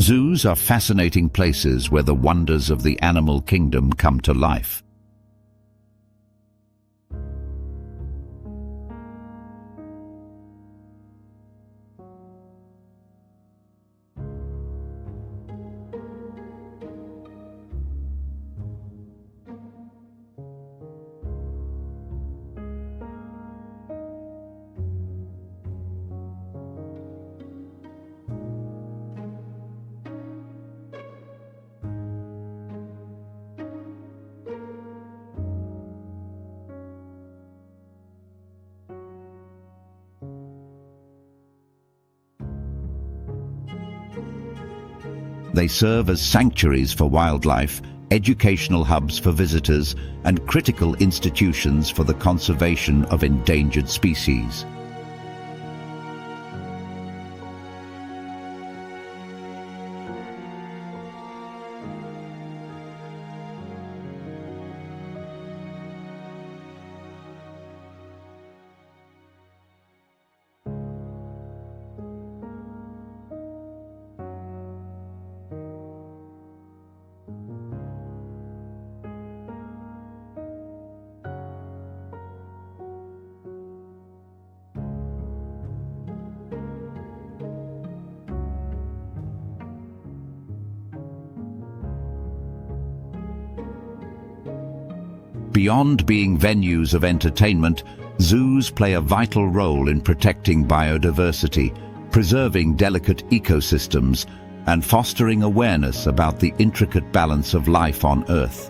Zoos are fascinating places where the wonders of the animal kingdom come to life. They serve as sanctuaries for wildlife, educational hubs for visitors, and critical institutions for the conservation of endangered species. Beyond being venues of entertainment, zoos play a vital role in protecting biodiversity, preserving delicate ecosystems, and fostering awareness about the intricate balance of life on Earth.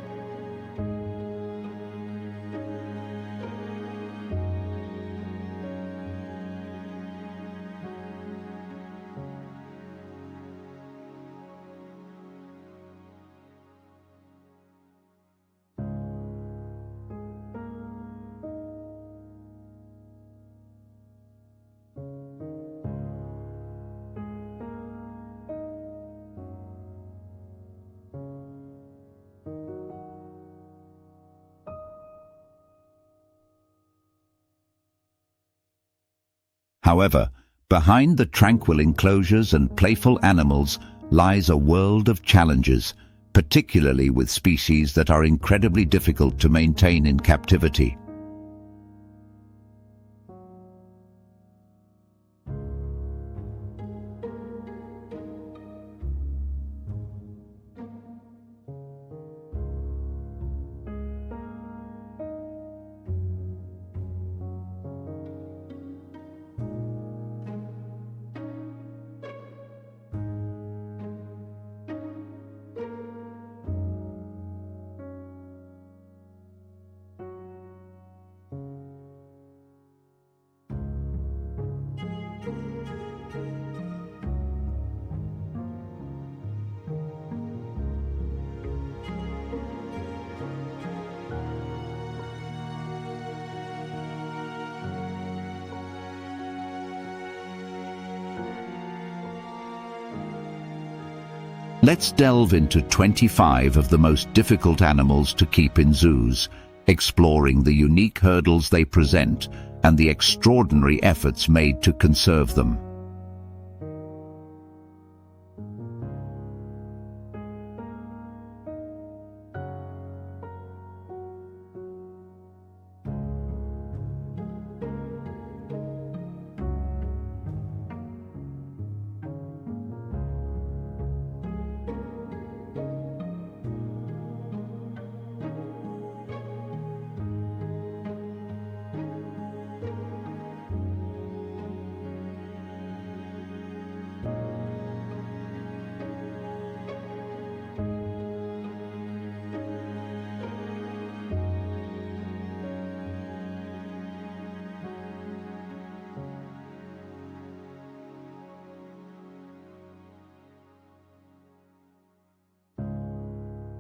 However, behind the tranquil enclosures and playful animals lies a world of challenges, particularly with species that are incredibly difficult to maintain in captivity. Let's delve into 25 of the most difficult animals to keep in zoos, exploring the unique hurdles they present and the extraordinary efforts made to conserve them.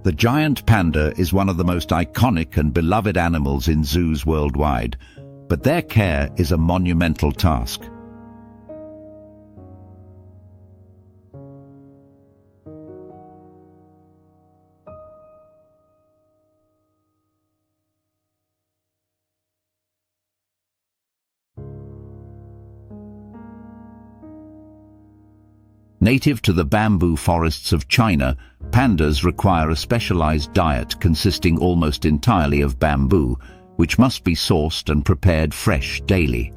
The giant panda is one of the most iconic and beloved animals in zoos worldwide, but their care is a monumental task. Native to the bamboo forests of China, pandas require a specialized diet consisting almost entirely of bamboo, which must be sourced and prepared fresh daily.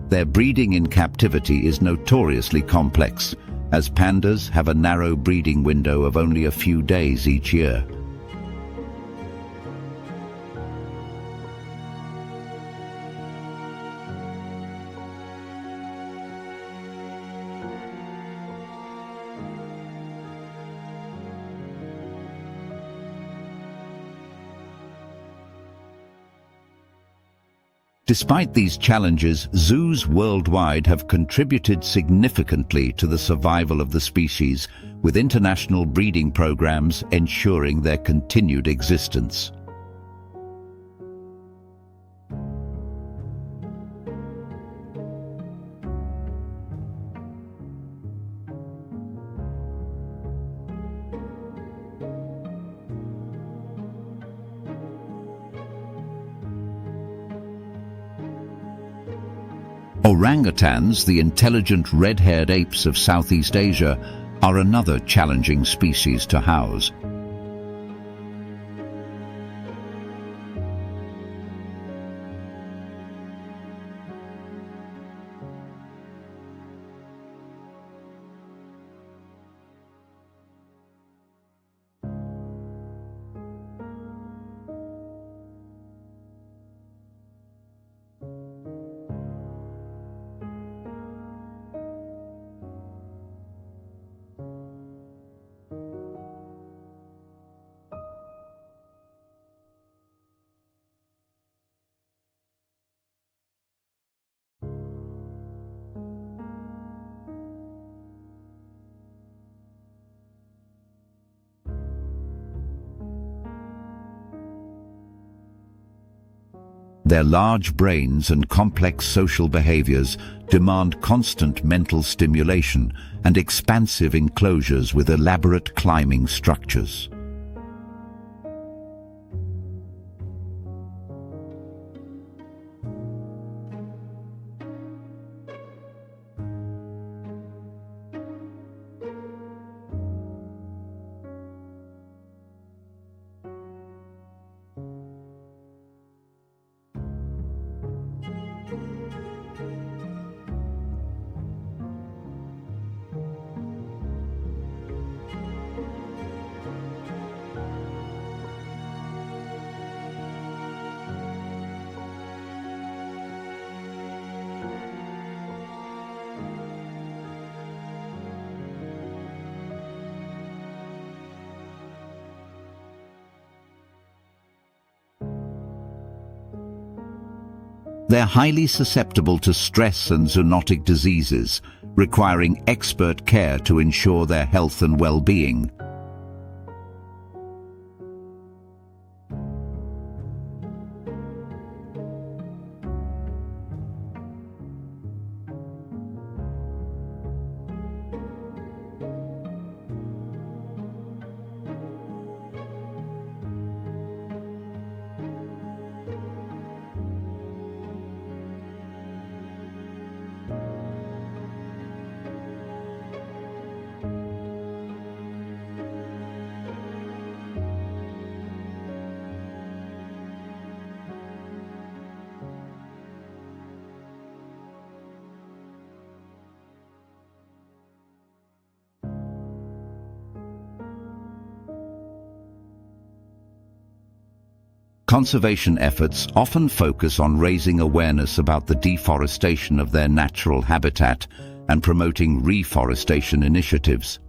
Their breeding in captivity is notoriously complex, as pandas have a narrow breeding window of only a few days each year. Despite these challenges, zoos worldwide have contributed significantly to the survival of the species, with international breeding programs ensuring their continued existence. Orangutans, the intelligent red-haired apes of Southeast Asia, are another challenging species to house. Their large brains and complex social behaviors demand constant mental stimulation and expansive enclosures with elaborate climbing structures. They're highly susceptible to stress and zoonotic diseases, requiring expert care to ensure their health and well-being. Conservation efforts often focus on raising awareness about the deforestation of their natural habitat and promoting reforestation initiatives.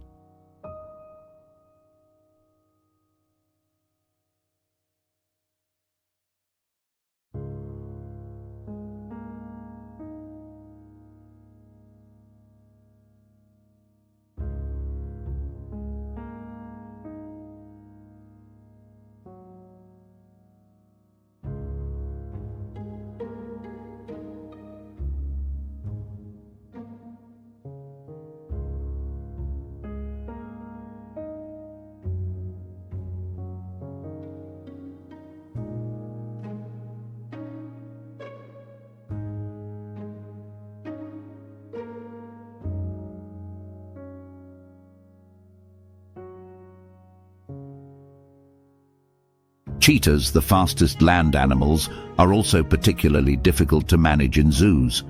Cheetahs, the fastest land animals, are also particularly difficult to manage in zoos.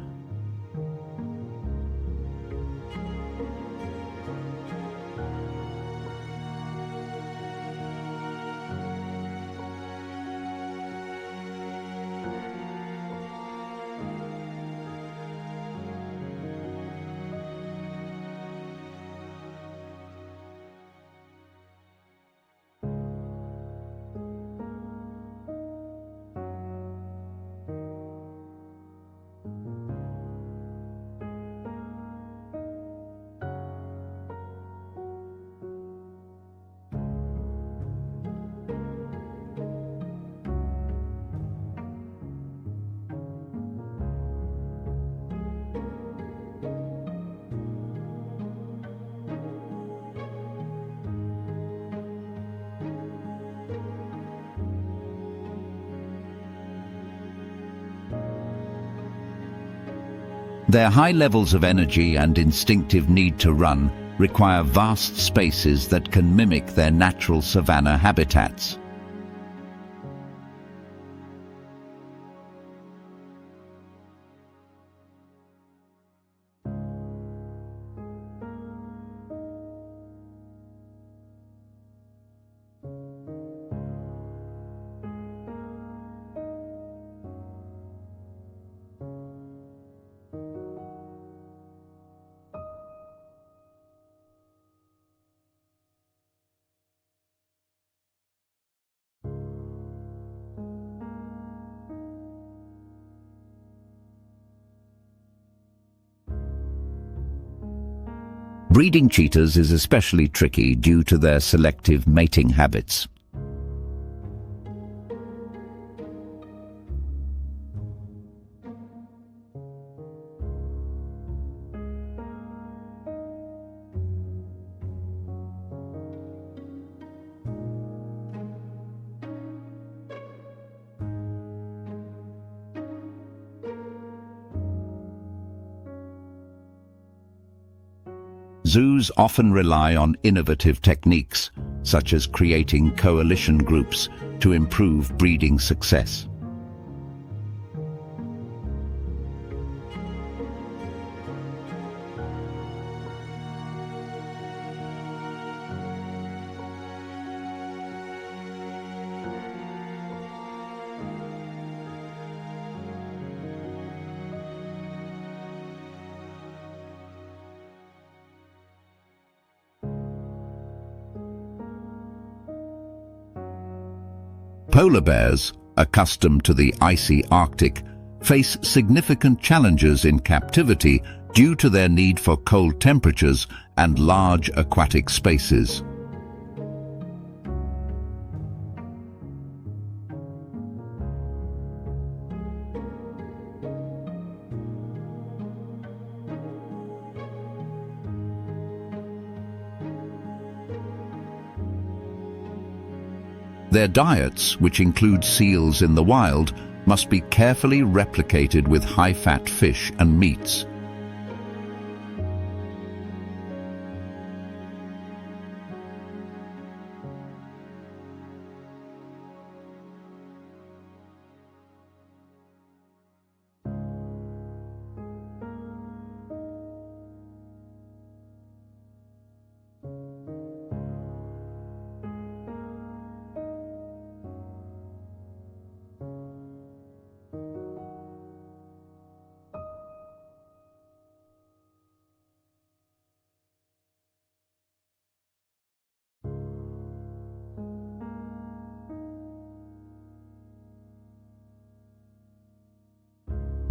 Their high levels of energy and instinctive need to run require vast spaces that can mimic their natural savanna habitats. Breeding cheetahs is especially tricky due to their selective mating habits. Zoos often rely on innovative techniques, such as creating coalition groups, to improve breeding success. Polar bears, accustomed to the icy Arctic, face significant challenges in captivity due to their need for cold temperatures and large aquatic spaces. Their diets, which include seals in the wild, must be carefully replicated with high-fat fish and meats.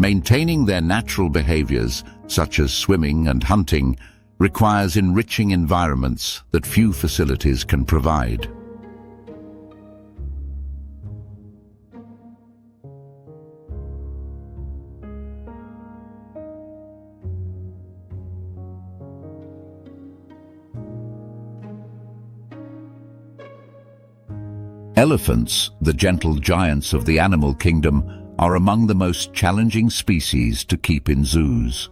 Maintaining their natural behaviors, such as swimming and hunting, requires enriching environments that few facilities can provide. Elephants, the gentle giants of the animal kingdom, are among the most challenging species to keep in zoos.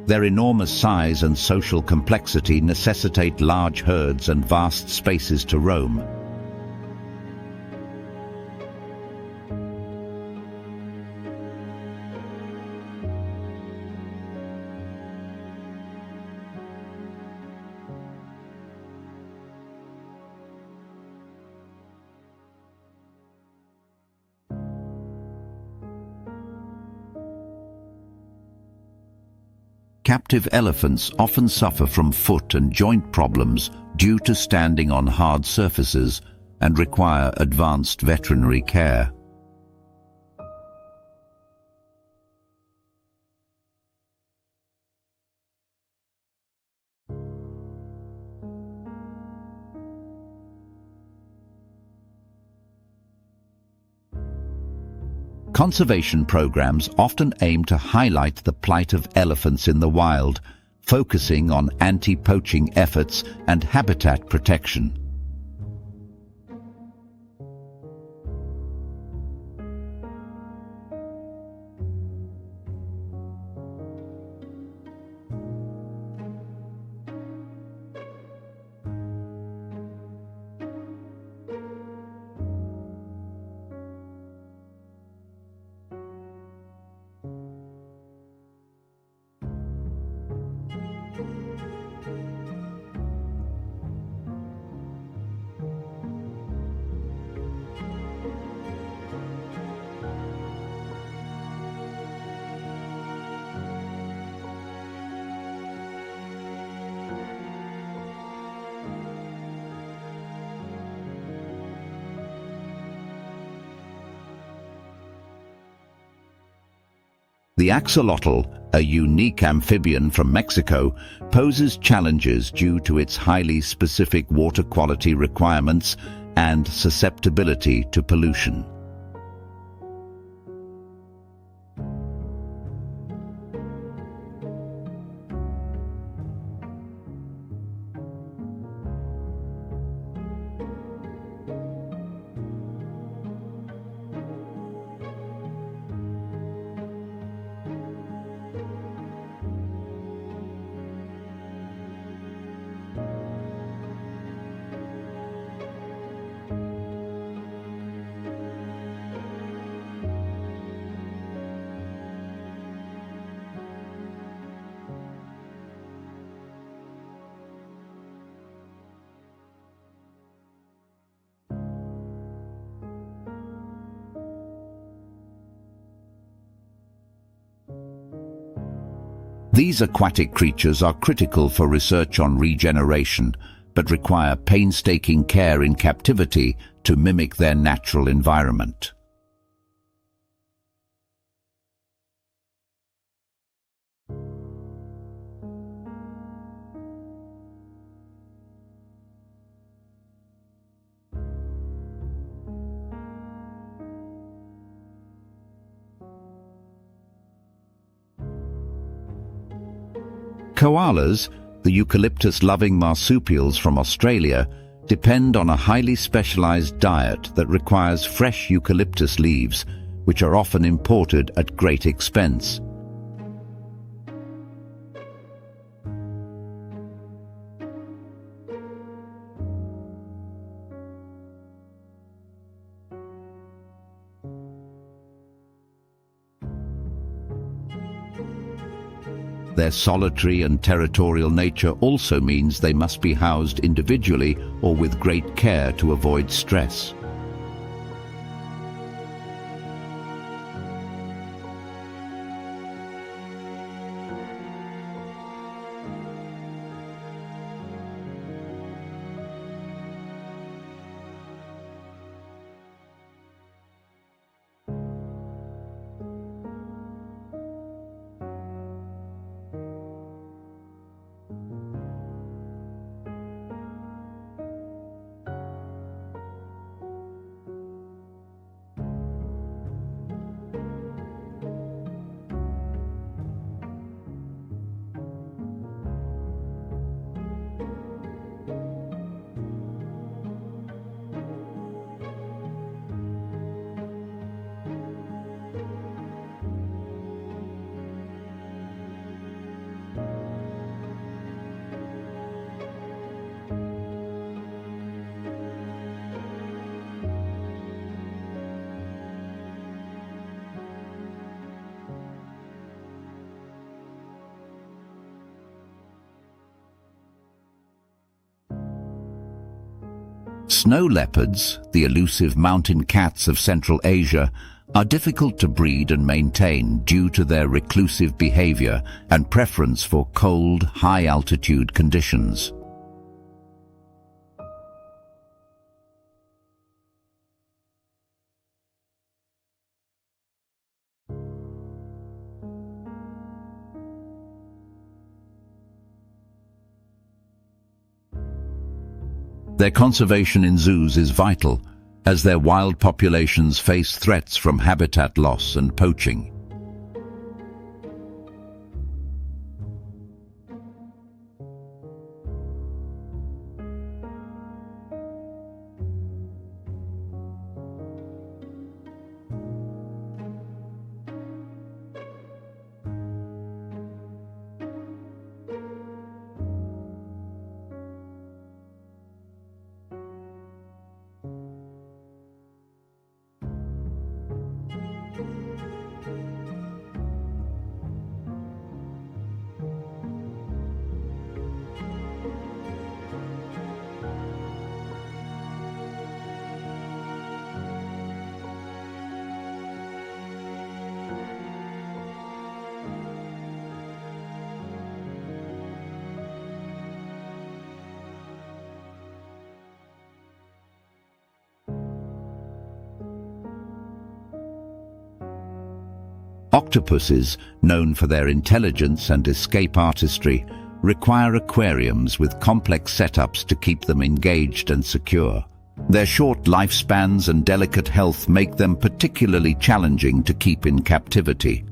Their enormous size and social complexity necessitate large herds and vast spaces to roam. Captive elephants often suffer from foot and joint problems due to standing on hard surfaces and require advanced veterinary care. Conservation programs often aim to highlight the plight of elephants in the wild, focusing on anti-poaching efforts and habitat protection. The axolotl, a unique amphibian from Mexico, poses challenges due to its highly specific water quality requirements and susceptibility to pollution. These aquatic creatures are critical for research on regeneration, but require painstaking care in captivity to mimic their natural environment. Koalas, the eucalyptus-loving marsupials from Australia, depend on a highly specialized diet that requires fresh eucalyptus leaves, which are often imported at great expense. Their solitary and territorial nature also means they must be housed individually or with great care to avoid stress. Snow leopards, the elusive mountain cats of Central Asia, are difficult to breed and maintain due to their reclusive behavior and preference for cold, high-altitude conditions. Their conservation in zoos is vital, as their wild populations face threats from habitat loss and poaching. Octopuses, known for their intelligence and escape artistry, require aquariums with complex setups to keep them engaged and secure. Their short lifespans and delicate health make them particularly challenging to keep in captivity.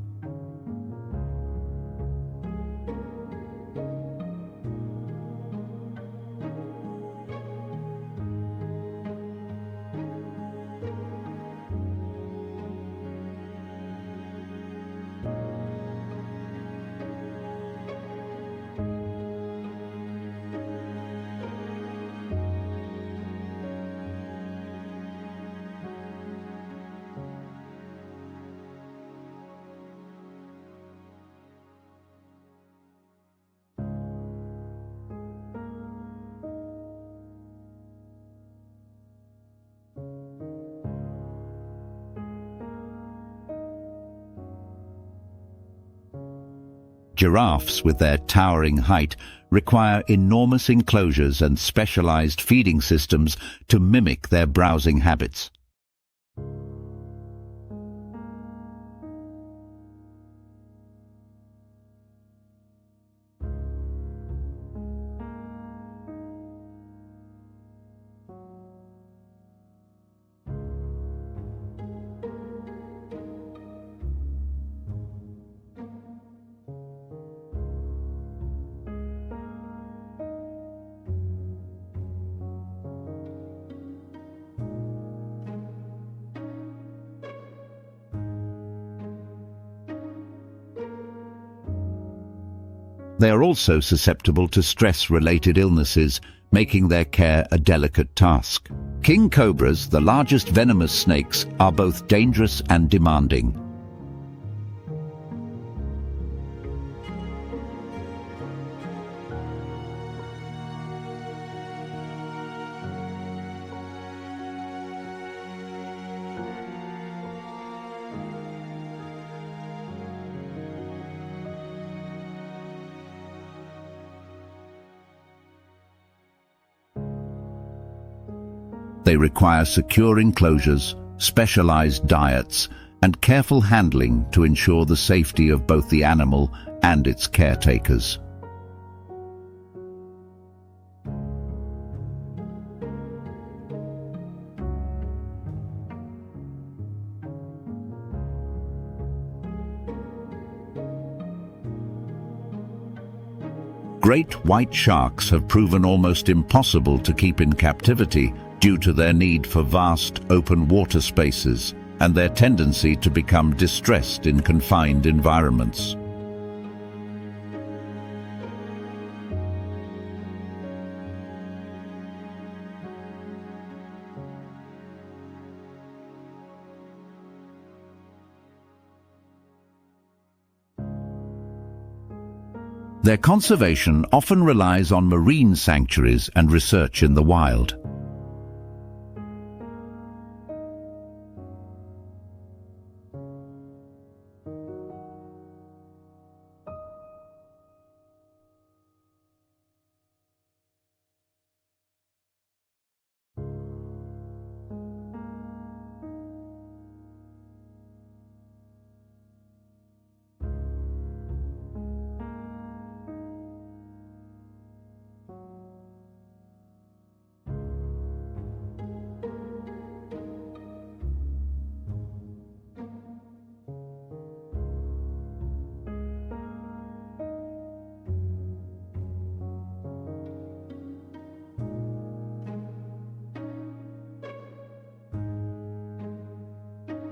Giraffes, with their towering height, require enormous enclosures and specialized feeding systems to mimic their browsing habits. They are also susceptible to stress-related illnesses, making their care a delicate task. King cobras, the largest venomous snakes, are both dangerous and demanding. They require secure enclosures, specialized diets, and careful handling to ensure the safety of both the animal and its caretakers. Great white sharks have proven almost impossible to keep in captivity due to their need for vast open water spaces and their tendency to become distressed in confined environments. Their conservation often relies on marine sanctuaries and research in the wild.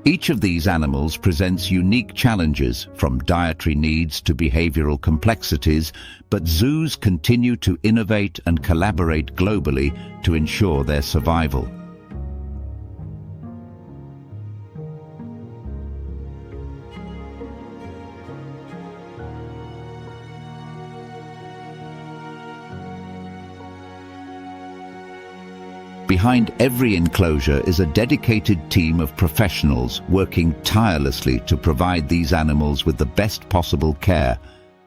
Each of these animals presents unique challenges, from dietary needs to behavioral complexities, but zoos continue to innovate and collaborate globally to ensure their survival. Behind every enclosure is a dedicated team of professionals working tirelessly to provide these animals with the best possible care,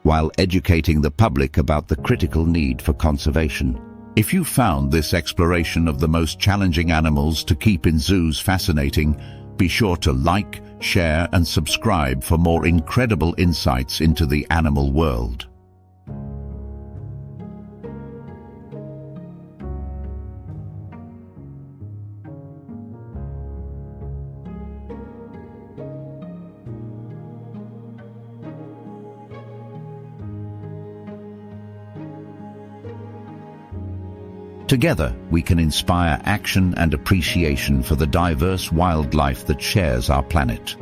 while educating the public about the critical need for conservation. If you found this exploration of the most challenging animals to keep in zoos fascinating, be sure to like, share, and subscribe for more incredible insights into the animal world. Together, we can inspire action and appreciation for the diverse wildlife that shares our planet.